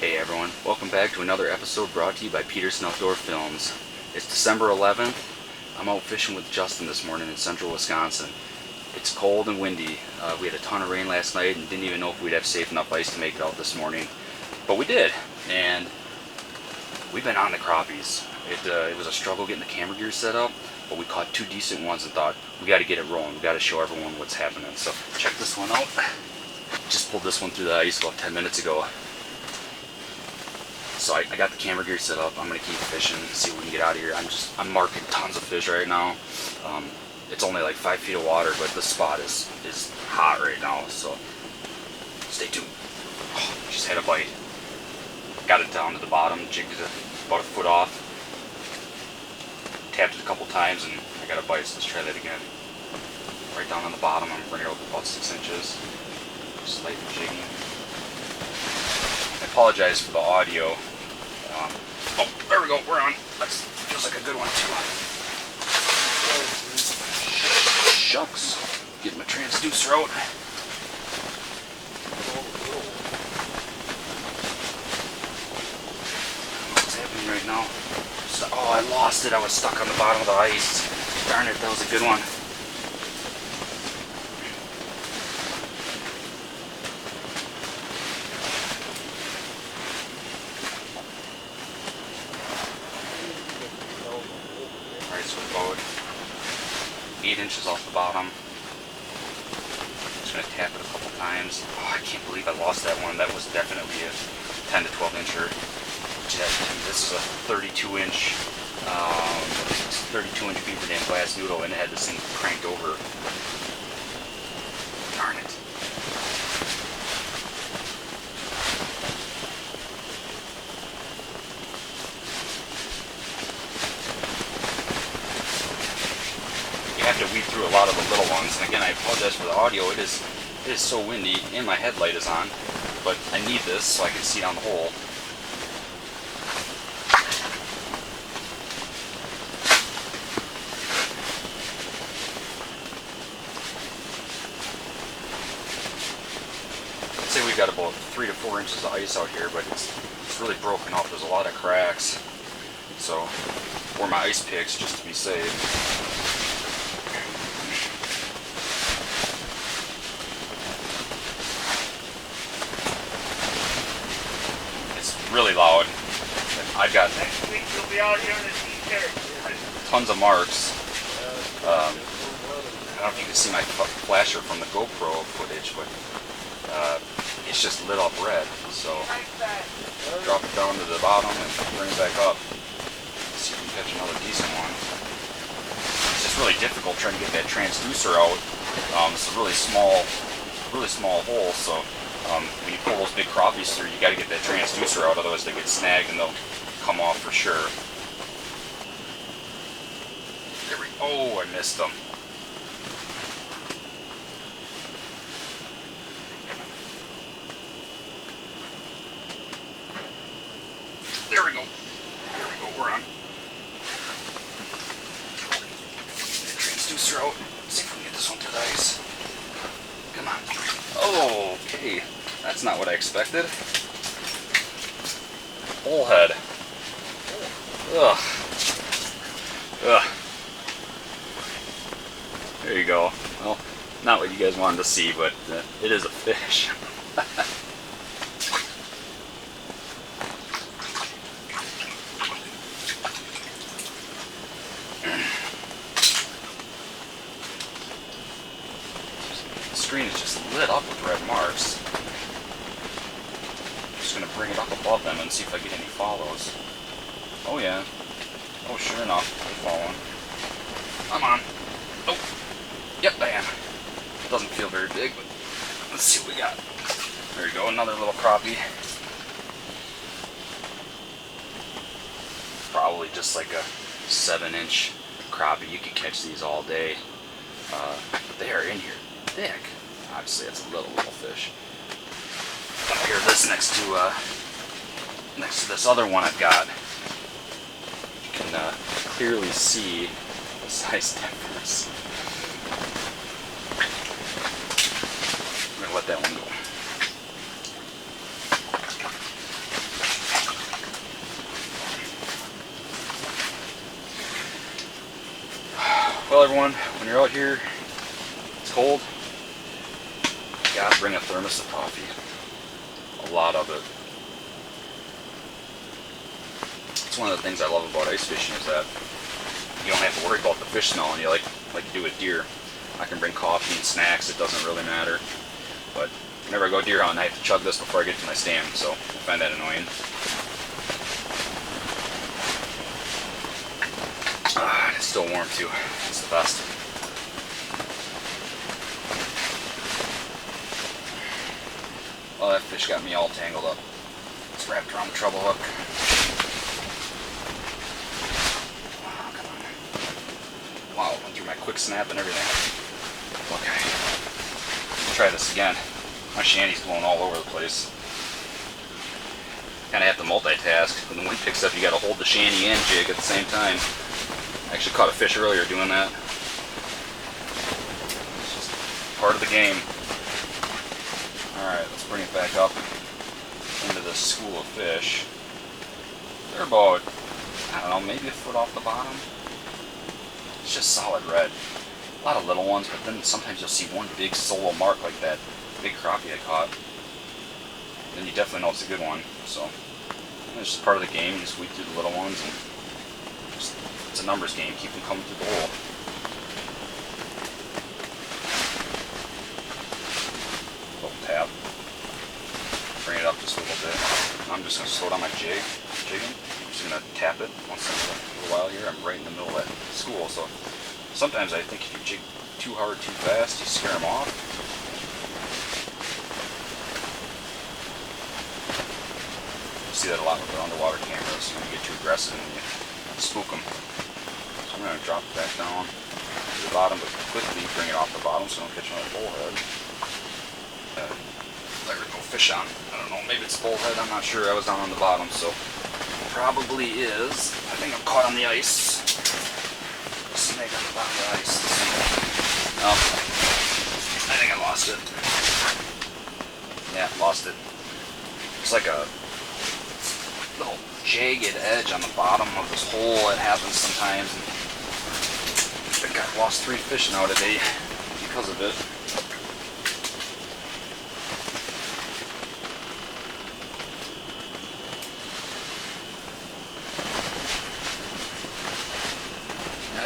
Hey everyone, welcome back to another episode brought to you by Peterson Outdoor Films. It's December 11th. I'm out fishing with Justin this morning in central Wisconsin. It's cold and windy. We had a ton of rain last night and didn't even know if we'd have safe enough ice to make it out this morning. But we did, and we've been on the crappies. It was a struggle getting the camera gear set up, but we caught two decent ones and thought, we got to get it rolling. We got to show everyone what's happening. So check this one out. Just pulled this one through the ice about 10 minutes ago. So I got the camera gear set up. I'm gonna keep fishing and see what we can get out of here. I'm marking tons of fish right now. It's only like 5 feet of water, but the spot is hot right now. So stay tuned. Oh, just had a bite. Got it down to the bottom. Jigged it about a foot off. Tapped it a couple times and I got a bite. So let's try that again. Right down on the bottom. I'm gonna bring it up about 6 inches. Slightly jigging. I apologize for the audio. Oh, there we go, we're on. That feels like a good one too. Shucks. Get my transducer out. What's happening right now? Oh, I lost it. I was stuck on the bottom of the ice. Darn it, that was a good one. So about 8 inches off the bottom. Just going to tap it a couple times. Oh, I can't believe I lost that one. That was definitely a 10 to 12 incher. This is a 32 inch beaver dam glass noodle, and it had this thing cranked over. Darn it. Have to weed through a lot of the little ones, and again I apologize for the audio. It is so windy and my headlight is on, but I need this so I can see down the hole. I'd say we've got about 3 to 4 inches of ice out here, but it's really broken off. There's a lot of cracks, so for my ice picks just to be safe. Really loud. I've got next week you'll be out here in the tons of marks. I don't know if you can see my flasher from the GoPro footage, but it's just lit up red. So drop it down to the bottom and bring it back up. See if we can catch another decent one. It's just really difficult trying to get that transducer out. It's a really small hole, so when you pull those big crappies through, you got to get that transducer out, otherwise they get snagged and they'll come off for sure. There we go. Oh, I missed them. There we go. There we go. We're on. Get that transducer out. See if we can get this one through the ice. Come on. Oh, okay. That's not what I expected. Bullhead. Ugh. Ugh. There you go. Well, not what you guys wanted to see, but it is a fish. The screen is just lit up with red marks. Just going to bring it up above them and see if I get any follows. Oh yeah. Oh, sure enough, they're following. I'm on. Oh, yep, I am. Doesn't feel very big, but let's see what we got. There you go, another little crappie. Probably just like a 7-inch crappie. You could catch these all day. But they are in here thick. Obviously, it's a little fish. Up here, this next to this other one I've got, you can clearly see the size difference. I'm gonna let that one go. tell everyone, when you're out here, it's cold, you gotta bring a thermos of coffee. A lot of it. It's one of the things I love about ice fishing is that you don't have to worry about the fish smelling you like you do with deer. I can bring coffee and snacks, it doesn't really matter. But whenever I go deer hunting, I have to chug this before I get to my stand, so I find that annoying. It's still warm too. It's the best. Well, that fish got me all tangled up. It's wrapped around the treble hook. Oh, come on. Wow, went through my quick snap and everything. Okay. Let's try this again. My shanty's blowing all over the place. Kind of have to multitask. When the wind picks up, you got to hold the shanty and jig at the same time. I actually caught a fish earlier doing that. It's just part of the game. Alright, let's bring it back up into this school of fish. They're about, I don't know, maybe a foot off the bottom. It's just solid red. A lot of little ones, but then sometimes you'll see one big solo mark like that big crappie I caught. Then you definitely know it's a good one. So it's just part of the game. You just weed through the little ones, and just, it's a numbers game. Keep them coming through the hole. Little tap. Bring it up just a little bit. I'm just going to slow down my jigging. I'm just going to tap it once in a little while here. I'm right in the middle of that school, so sometimes I think if you jig too hard, too fast, you scare them off. You see that a lot with the underwater cameras. When you get too aggressive and you spook them. So I'm going to drop it back down to the bottom, but quickly bring it off the bottom so I don't catch another bullhead. There we go, fish on. I don't know, maybe it's bullhead, I'm not sure. I was down on the bottom, so probably is. I think I'm caught on the ice. Snake on the bottom of the ice. No, I think I lost it. Yeah, lost it. It's like a little jagged edge on the bottom of this hole. It happens sometimes. I think I've lost 3 fish now today because of it.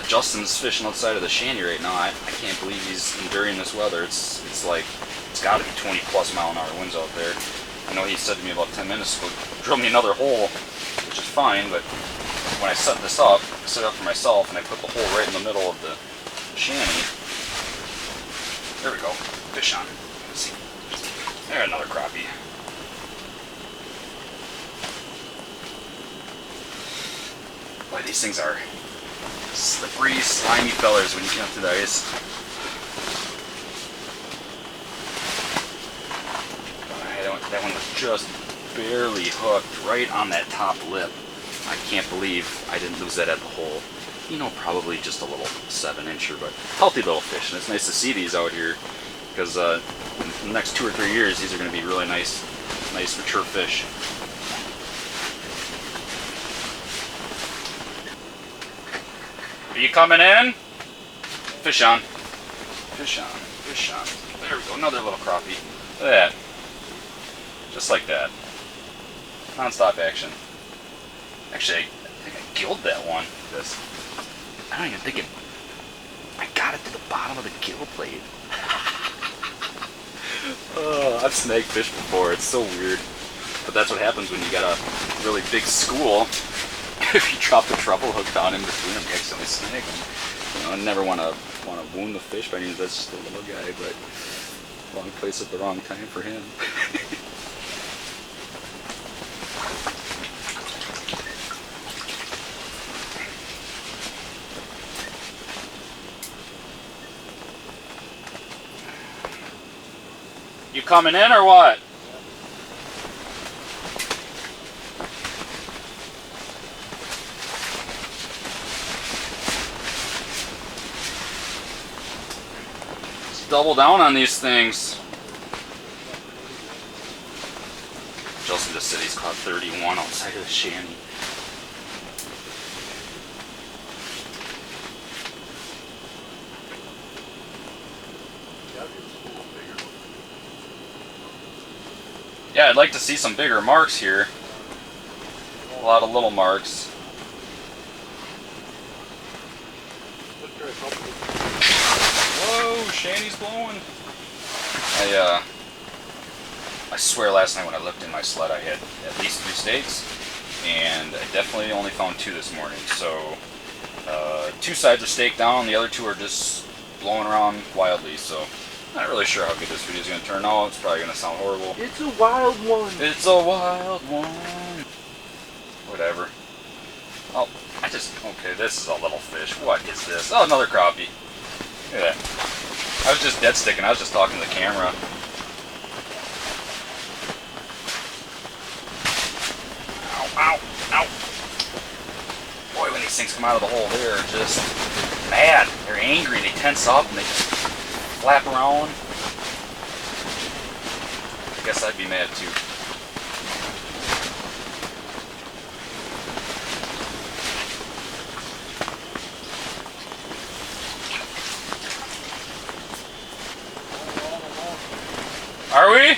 Justin's fishing outside of the shanty right now. I can't believe he's enduring this weather. It's like, it's got to be 20 plus mile an hour winds out there. I know he said to me about 10 minutes ago, drill me another hole, which is fine, but when I set this up, I set it up for myself and I put the hole right in the middle of the shanty. There we go, fish on. Let's see. There, another crappie. Boy, these things are slippery, slimy fellers when you get up to the ice. That one was just barely hooked right on that top lip. I can't believe I didn't lose that at the hole. You know, probably just a little 7-incher, but healthy little fish. And it's nice to see these out here because in the next 2 or 3 years, these are going to be really nice mature fish. Are you coming in? Fish on. Fish on. Fish on. There we go. Another little crappie. Look at that. Just like that. Non-stop action. Actually, I think I killed that one. Because I don't even think it... I got it to the bottom of the gill plate. Oh, I've snag fished before. It's so weird. But that's what happens when you got a really big school. If you drop the treble hook down in between them, you accidentally snag them. You know, I never want to wound the fish by any means. That's just a little guy, but wrong place at the wrong time for him. You coming in or what? Double down on these things. Justin just said he's caught 31 outside of the shanty. Yeah, I'd like to see some bigger marks here. A lot of little marks. Whoa, Shanny's blowing. I swear last night when I looked in my sled I had at least 3 steaks, and I definitely only found 2 this morning. So 2 sides are staked down, the other 2 are just blowing around wildly. So not really sure how good this video is going to turn out. It's probably going to sound horrible. It's a wild one. It's a wild one. Whatever. Oh, okay, this is a little fish. What is this? Oh, another crappie. Look at that. I was just dead sticking. I was just talking to the camera. Ow, ow, ow. Boy, when these things come out of the hole, they're just mad. They're angry. They tense up and they just flap around. I guess I'd be mad too. Are we?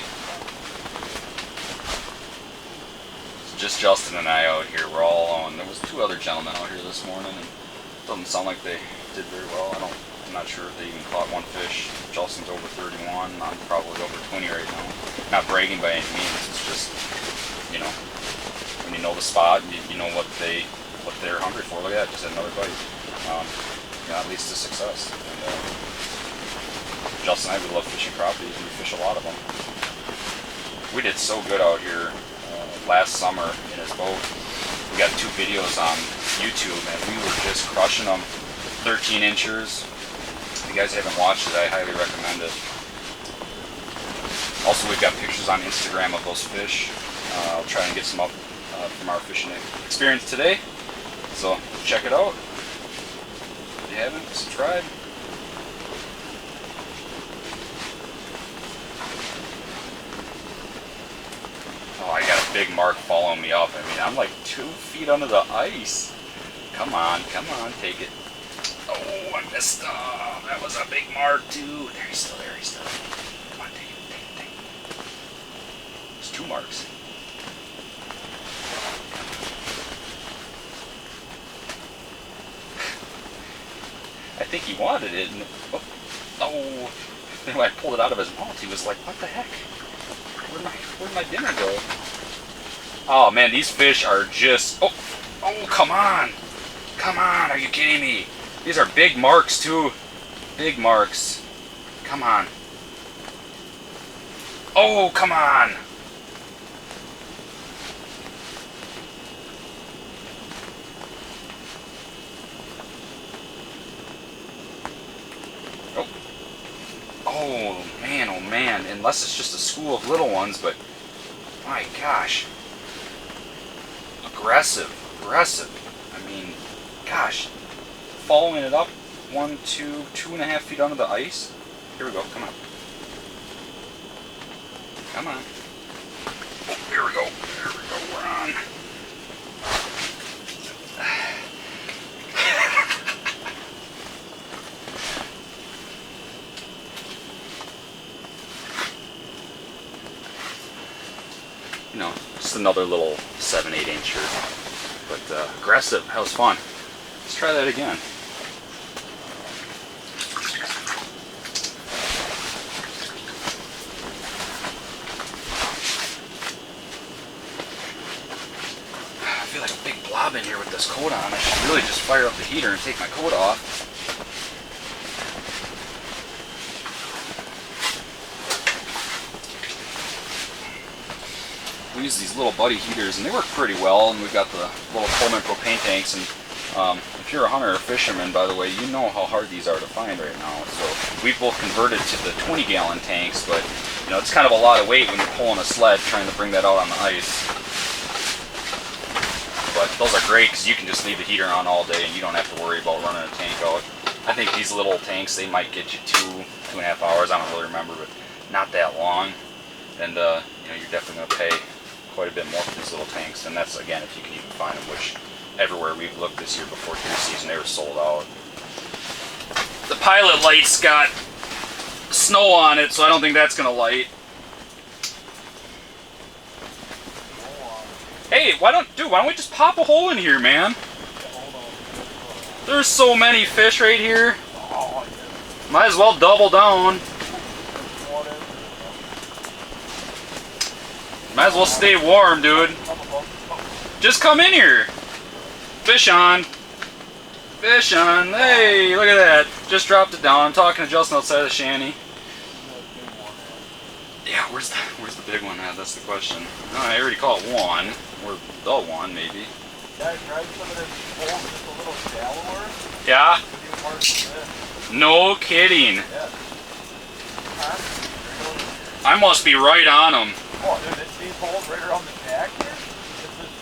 It's just Justin and I out here. We're all alone. There was 2 other gentlemen out here this morning, and it doesn't sound like they did very well. I'm not sure if they even caught 1 fish. Justin's over 31. I'm probably over 20 right now. Not bragging by any means. It's just, you know, when you know the spot, you know what they're hungry for. Look at that, just had another bite. Yeah, that leads to success. And, Justin and I, we love fishing crappies, and we fish a lot of them. We did so good out here last summer in his boat. We got 2 videos on YouTube, and we were just crushing them. 13 inchers. If you guys haven't watched it, I highly recommend it. Also, we've got pictures on Instagram of those fish. I'll try and get some up from our fishing experience today. So check it out. If you haven't, subscribe. Oh, I got a big mark following me up. I mean, I'm like 2 feet under the ice. Come on, take it. Oh, I missed. That was a big mark too. There, he's still there. Come on, take it. There's 2 marks. I think he wanted it. And, oh, then when I pulled it out of his mouth, he was like, "What the heck? Where'd my dinner go?" Oh man, these fish are just. Oh, come on! Are you kidding me? These are big marks too. Big marks. Come on. Oh, come on! Oh man, unless it's just a school of little ones, but my gosh. Aggressive. I mean, gosh. Following it up 1, 2, 2.5 feet under the ice. Here we go, come on. Oh, here we go, we're on. You know, just another little 7-8 incher, but aggressive. That was fun. Let's try that again. I feel like a big blob in here with this coat on. I should really just fire up the heater and take my coat off. We use these little buddy heaters, and they work pretty well, and we've got the little Coleman propane tanks, and if you're a hunter or fisherman, by the way, you know how hard these are to find right now. So we've both converted to the 20-gallon tanks, but you know, it's kind of a lot of weight when you're pulling a sled trying to bring that out on the ice. But those are great because you can just leave the heater on all day and you don't have to worry about running a tank out. I think these little tanks, they might get you 2.5 hours, I don't really remember, but not that long. And you know, you're definitely going to pay quite a bit more for these little tanks, and that's, again, if you can even find them, which everywhere we've looked this year before deer season, they were sold out. The pilot light's got snow on it, so I don't think that's going to light. Hey, why don't we just pop a hole in here, man? There's so many fish right here. Might as well double down. Might as well stay warm, dude. Just come in here. Fish on. Fish on. Hey, look at that. Just dropped it down. I'm talking to Justin outside the shanty. Yeah, where's the big one at? That's the question. No, I already caught one. Or the one, maybe. Guys, try some of this hole just a little shallower. Yeah? No kidding. Yeah. I must be right on them. Oh, dude, these holes right around the back here,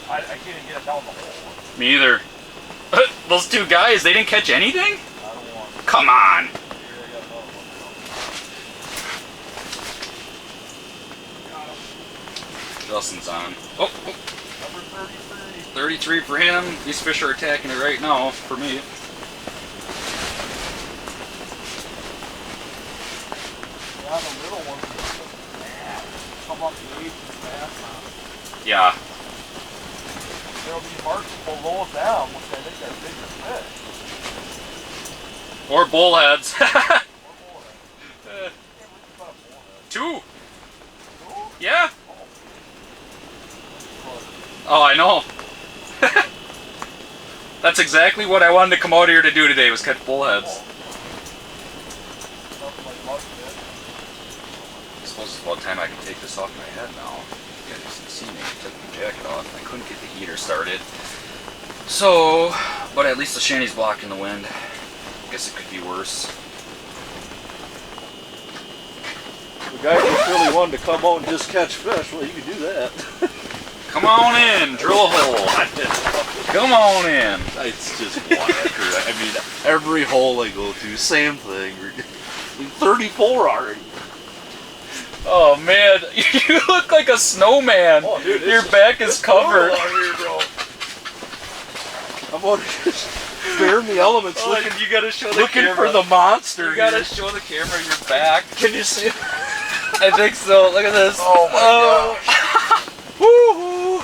I can't even get it down the hole. Me either. Those two guys, they didn't catch anything? I don't want to. Come on. Justin's on. Oh, Number 33. 33 for him. These fish are attacking it right now for me. Yeah, the little ones come up the edge fast. Yeah. There'll be marks below them, which I think are bigger fish. Or bullheads. Or bullhead. Two. Yeah. Oh, I know. That's exactly what I wanted to come out here to do today, was catch bullheads. I suppose it's about time I can take this off my head now. You guys can see me. Take my jacket off. I couldn't get the heater started. So, but at least the shanty's blocking the wind. I guess it could be worse. The guy just really wanted to come out and just catch fish. Well, you could do that. Come on in, drill a hole. Come on in. It's just water. I mean, every hole I go to, same thing. 34 already. Oh man, you look like a snowman. Oh, dude, your back is covered. Here, bro. I'm going to just bear in the elements, Oh, you gotta show the looking camera. for the monster. You gotta here. show the camera your back. Can you see it? I think so. Look at this. Oh my gosh. Woo-hoo.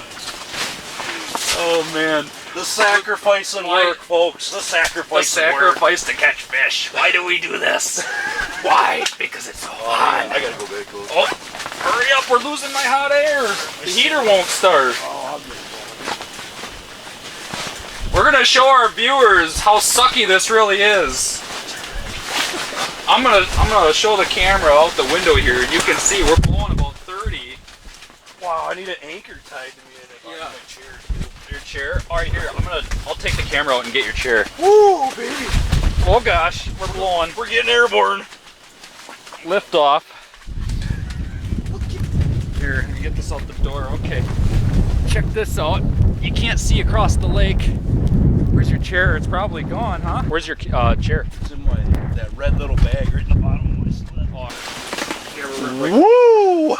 Oh man. The sacrifice and Why- work, folks. The The sacrifice and work. sacrifice to catch fish. Why do we do this? Why? Because it's so hot. I gotta go back to it. Oh, hurry up, we're losing my hot air. The heater won't start. Oh, I'm We're gonna show our viewers how sucky this really is. I'm gonna show the camera out the window here, and you can see we're blowing about 30. wow, I need an anchor tied to me in it. Yeah. My chair. Your chair? All right, here. I'll take the camera out and get your chair. Woo, baby. Oh gosh, we're blowing. We're getting airborne. Lift off. Here, let me get this out the door. Okay. Check this out. You can't see across the lake. Where's your chair? It's probably gone, huh? Where's your chair? It's in that red little bag right in the bottom of my sled. Woo!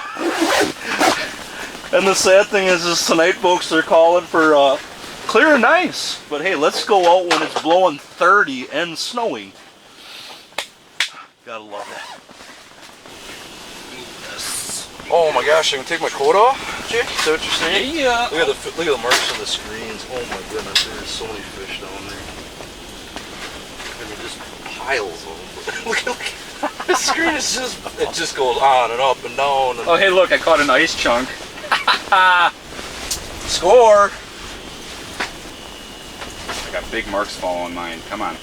And the sad thing is tonight, folks, they're calling for clear and nice. But hey, let's go out when it's blowing 30 and snowing. Gotta love that. Oh my gosh, I can take my coat off, Jake? Is that what you're saying? Yeah. Look at the marks on the screens. Oh my goodness, there's so many fish down there. I mean, just piles of them. look. The screen is it just goes on and up and down. And Oh, hey, look, I caught an ice chunk. score! I got big marks following mine. Come on.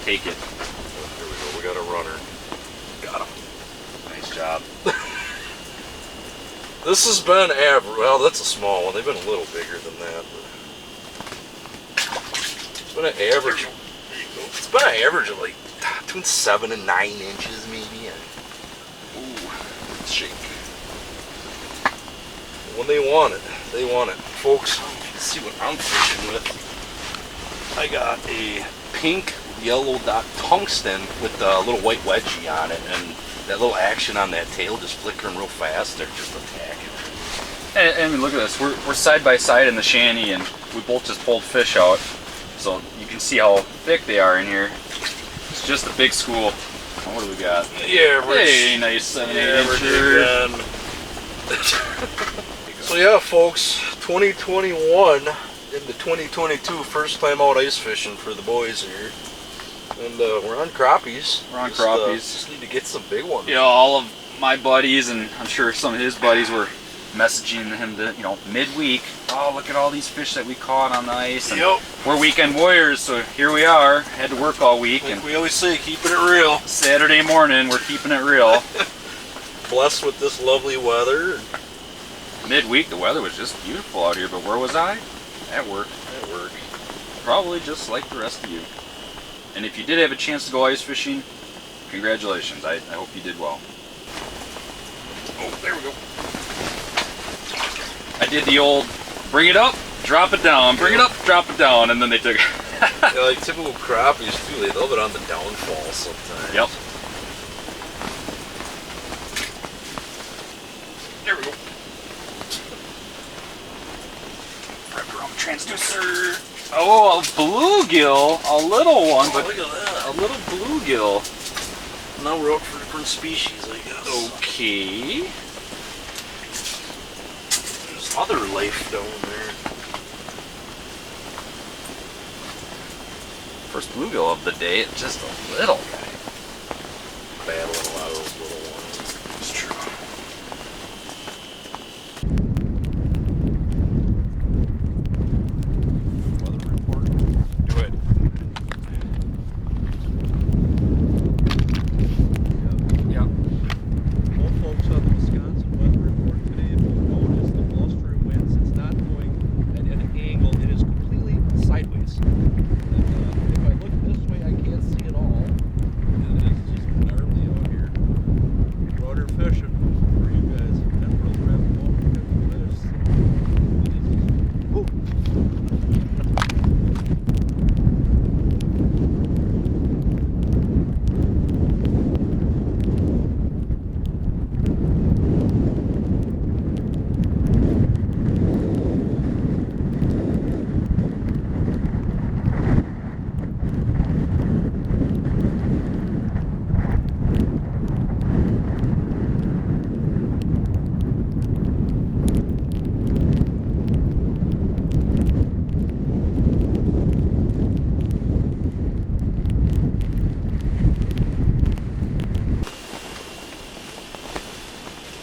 Take it. Here we go, we got a runner. Got him. Nice job. This has been average. Well, that's a small one. They've been a little bigger than that. But it's been an average. It's been an average of like between 7 and 9 inches, maybe. Ooh. Let's shake. When they want it, they want it. Folks, let's see what I'm fishing with. I got a pink yellow dot tungsten with a little white wedgie on it, and that little action on that tail just flickering real fast. They're just attacking. And look at this. We're side by side in the shanty, and we both just pulled fish out. So you can see how thick they are in here. It's just a big school. What do we got? Yeah, Hey, nice 7-8 incher. So yeah, folks, 2021 into 2022, first time out ice fishing for the boys here. And we're on crappies. We're on crappies. Just need to get some big ones. You know, all of my buddies, and I'm sure some of his buddies were messaging him to, you know, midweek. Oh, look at all these fish that we caught on the ice. And Yep. we're weekend warriors, so here we are. Had to work all week, Like and we always say, keeping it real. Saturday morning we're keeping it real. Blessed with this lovely weather. Midweek the weather was just beautiful out here, but where was I? At work. At work. Probably just like the rest of you. And if you did have a chance to go ice fishing, congratulations. I hope you did well. Oh, there we go. I did the old bring it up, drop it down, bring it up, drop it down, and then they took it. Yeah, like typical crappies too, they love it on the downfall sometimes. Yep. There we go. Wrapped around the transducer. Oh, a bluegill. A little one, but look at that. a little bluegill. Now we're out for different species, I guess. Okay. There's other life down there. First bluegill of the day. It's just a little guy. Battling a lot of those little ones. It's true. Weather report. Do it. Yep. All folks on the Wisconsin weather report today will notice the blustering winds. It's not going at an angle, it is completely sideways. And, if I look this way, I can't see it all. And it is just gnarly out here. We're out here fishing for you guys. Never will grab a ball for 50 fish. It is just, whoo.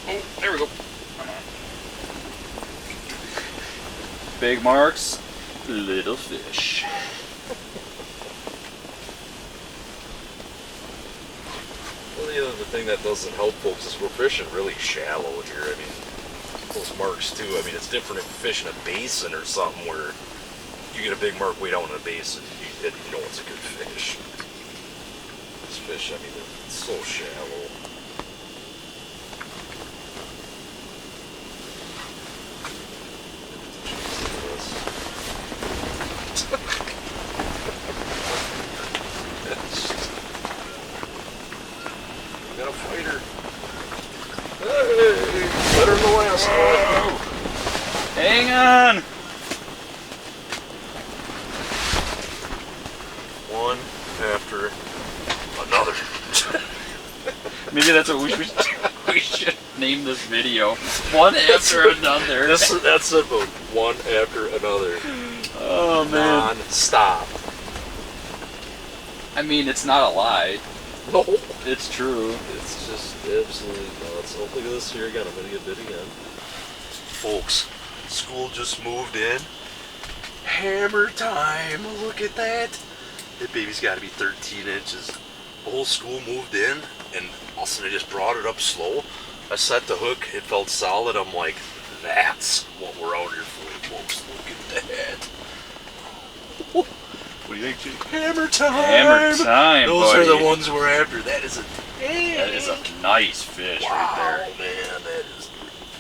Oh, there we go. Big marks, little fish. Well, the other thing that doesn't help folks is we're fishing really shallow here. I mean, those marks too. I mean, it's different if you fish in a basin or something where you get a big mark way down in a basin. You know it's a good fish. This fish, I mean, it's so shallow. We got a fighter. Hey, better than the last one. Hang on. One after another. Maybe that's what we should name this video. One after another. That's it, but one after another. Oh man. Non-stop. I mean, it's not a lie. No. It's true. It's just absolutely nuts. Oh, look at this here. Got a video bit again. Folks, school just moved in. Hammer time. Look at that. That baby's got to be 13 inches. The whole school moved in, and all of a sudden I just brought it up slow. I set the hook. It felt solid. I'm like, that's what we're out here for, folks. Look at that. What do you think, Chief? Hammer time. Hammer time, Those buddy. are the ones we're after. That is a That is a nice fish right there. man, that is.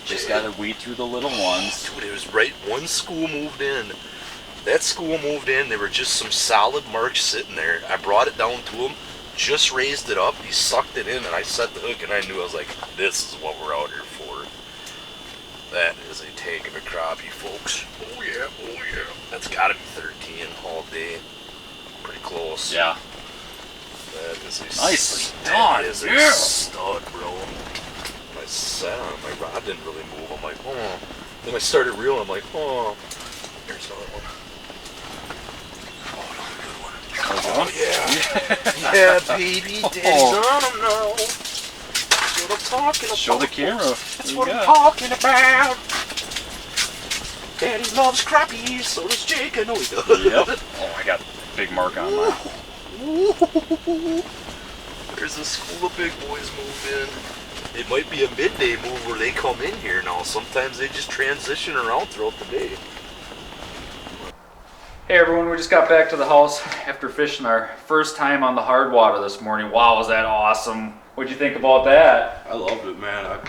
Just gotta weed through the little ones. Dude, it was right. One school moved in. That school moved in. There were just some solid marks sitting there. I brought it down to him, just raised it up. He sucked it in, and I set the hook, and I knew I was like, "This is what we're out here for." That is a tank of a crappie, folks. Oh yeah, oh yeah. That's got to be 13 all day. Pretty close. Yeah. That is a Nicely that done, is a yeah. stud, bro. I sat on it. My rod didn't really move. I'm like, oh, Then I started reeling. I'm like, oh, here's another one. Oh, yeah. Yeah, baby. Daddy's on them now. That's what I'm talking about. Show the camera. That's what I'm talking about. Daddy loves crappies, so does Jake. I know he does. Yep. Oh, I got a big mark on mine. There's a school of big boys moving. It might be a midday move where they come in here now. Sometimes they just transition around throughout the day. Hey everyone, we just got back to the house after fishing our first time on the hard water this morning. Wow, was that awesome. What'd you think about that? I loved it, man.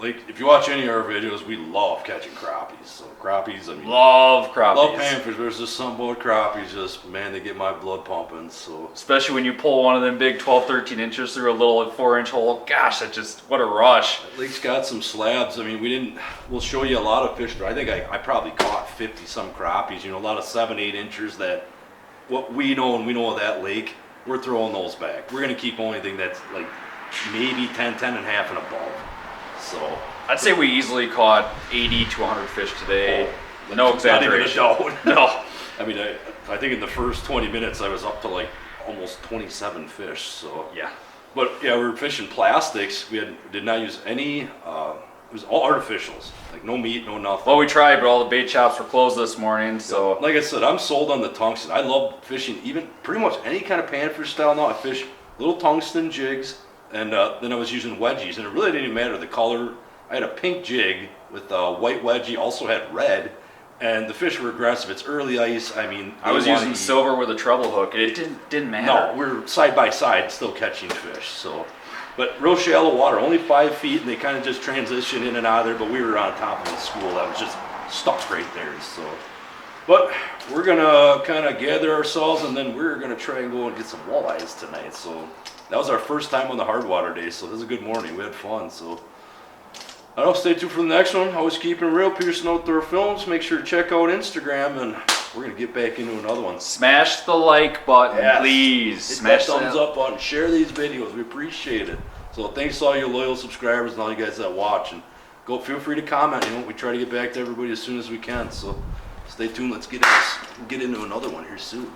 Like, if you watch any of our videos, we love catching crappies. So crappies, I mean, Love crappies. love panfish. There's just some about crappies, just, man, they get my blood pumping, so. Especially when you pull one of them big 12, 13 inches through a little 4-inch hole. Gosh, that just, what a rush. That lake's got some slabs. I mean, we'll show you a lot of fish, but I think I probably caught 50 some crappies, you know, a lot of 7, 8 inches that, what we know and we know of that lake, we're throwing those back. We're gonna keep only thing that's like maybe 10, 10 and a half and above. So. I'd say we easily caught 80 to 100 fish today. Oh, No not even a exaggeration. doubt. No. I mean, I think in the first 20 minutes I was up to like almost 27 fish. So Yeah. but yeah, we were fishing plastics. We did not use any. It was all artificials, like no meat, no nothing. Well, we tried, but all the bait shops were closed this morning, so. Like I said, I'm sold on the tungsten. I love fishing, even pretty much any kind of panfish style now. I fish little tungsten jigs, and then I was using wedgies, and it really didn't even matter the color. I had a pink jig with a white wedgie, also had red, and the fish were aggressive. It's early ice. I mean, I was using silver with a treble hook. It didn't matter. No, we're side by side still catching fish. So, but real shallow water, only 5 feet, and they kind of just transition in and out of there. But we were on top of the school that was just stuck right there. So, but we're gonna kind of gather ourselves, and then we're gonna try and go and get some walleyes tonight. So that was our first time on the hard water day. So this is a good morning. We had fun. So. I don't know, stay tuned for the next one. Always keeping it real. Peterson Outdoor Films. Make sure to check out Instagram, and we're going to get back into another one. Smash the like button, Yes. please. Hit Smash that thumbs up button. Share these videos. We appreciate it. So thanks to all your loyal subscribers and all you guys that watch. And feel free to comment. You know, we try to get back to everybody as soon as we can. So stay tuned. Let's get into another one here soon.